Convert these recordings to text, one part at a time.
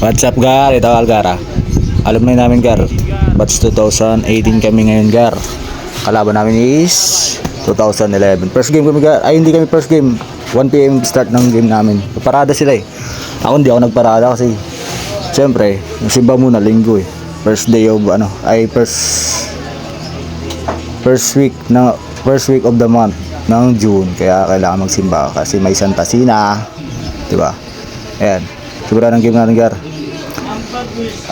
What's up, Gar? Ito Algara. Alam na namin, Gar. Batch 2018 kami ngayon, Gar. Kalaban namin is 2011. First game kami, Gar. Ay, hindi kami first game. 1 PM start ng game namin. Parada sila eh. Ako hindi ako nagparada kasi siyempre, simba muna linggo eh. First day of first week of the month ng June. Kaya kailangan magsimba kasi may Santa Cena, 'di ba? Ayan. Siguro ng game natin, Gar.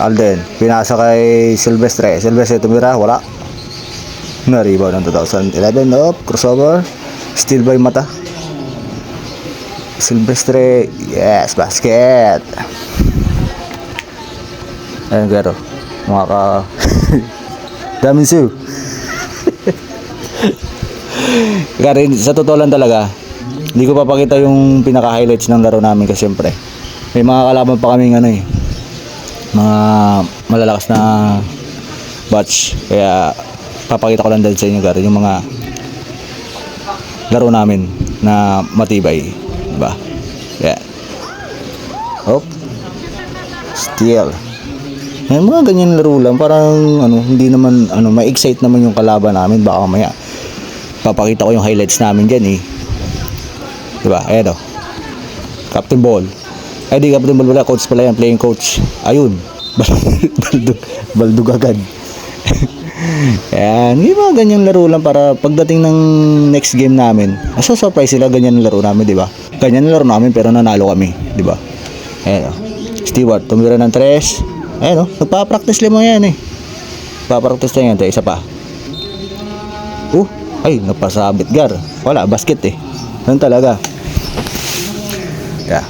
Alden, pinasa kay Silvestre. Silvestre tumira, wala. Na-rebound ng 2011. Nope, crossover. Steal by Mata. Silvestre, yes, basket. Ayan, Garo. Mga ka... Daming Sue. Karin, sa totoo lang talaga, hindi ko papakita yung pinaka-highlights ng laro namin kasi siyempre may mga kalaban pa kaming mga malalakas na batch. Kaya papakita ko lang dahil sa inyo, Garo, yung mga laro namin na matibay, diba? Yeah. Hop. Steal. May mga ganyan laro lang, parang hindi naman ma-excite naman yung kalaban namin. Baka mamaya papakita ko yung highlights namin diyan eh. Diba? Ayan o. Captain Ball. Ay di Captain Ball wala, coach pala yan, playing coach. Ayun. Baldug agad. Ayan, yung mga ganyan laro lang para pagdating ng next game namin, surprise sila, ganyan laro namin, di ba? Ganyan laro namin pero nanalo kami, di ba? Ayan o. Stewart, tumira ng 3. Ayan o, nagpa-practice limang yan eh. Nagpa-practice lang yan, isa pa. Ay, napasabit, Gar. Wala, basket eh. Ganun talaga. Yeah.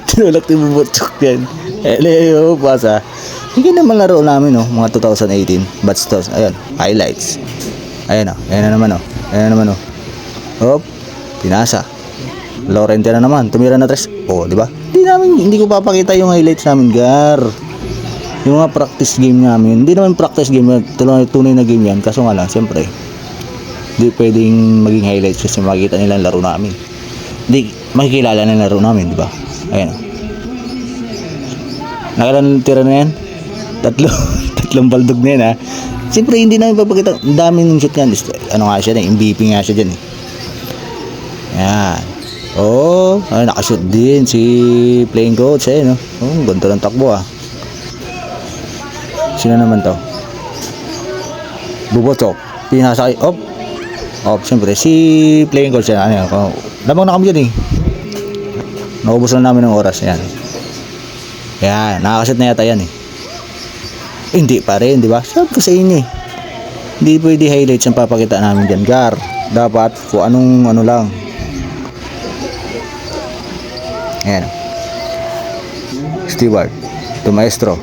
Tinulak yung bubutsok yan. Leo, pasa. Hindi naman laro namin, mga 2018. Batch 2. Ayan, highlights. Ayan o, ayan na naman o. Ayan na naman o. Hop, pinasa. Laurente na naman, tumira na 3. Di ba? Hindi ko papakita yung highlights namin, Gar. Yung mga practice game namin, hindi naman practice game, tunay na game yan. Kaso nga lang, siyempre, hindi pwedeng maging highlights kasi makikita nila ang laro namin. Hindi makikilala ng laro namin, di ba? Ayan o. Nakalang tira na yan? Tatlong baldog na yan, ha? Siyempre, hindi namin papakita. Ang dami ng shoot yan. Nga siya, MVP nga siya dyan, eh. Ayan. Nakashoot din si playing coach. Ayan, ganda ng takbo, ah. Sino naman to? Bubotok. Pinasa kay siyempre si playing coach yan. Lamang na kami dyan eh. Naubos na namin ng oras. Yan. Yan. Nakakasit na yata yan eh. Hindi pa rin, di ba? Sabi ko sa inyo eh. Hindi pwede highlights ang papakita namin dyan, Gar. Dapat kung anong lang. Yan. Stewart. To Maestro.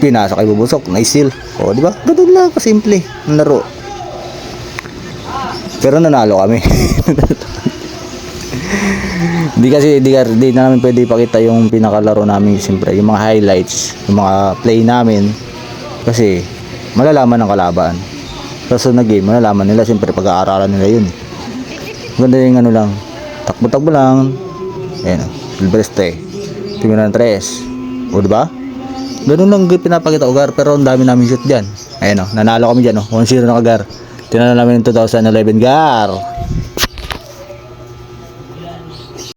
Pinasa kay Bubusok. Na-steal. Di ba? Ganun lang kasimple ang laro. Pero nanalo kami. Hindi namin pwede ipakita yung pinakalaro namin, siyempre yung mga highlights, yung mga play namin kasi malalaman ng kalaban. Kasi na game, malalaman nila, siyempre pag-aaralan nila yun. Ganda yung lang, takbo-takbo lang. Ayan o, Silvestre, tumira ng 3. Diba? Ganun lang pinapakita ko, Gar, pero ang dami namin shoot dyan. Ayan o, nanalo kami dyan 1-0 na, Gar. Tinalo namin yung 2011, Gar.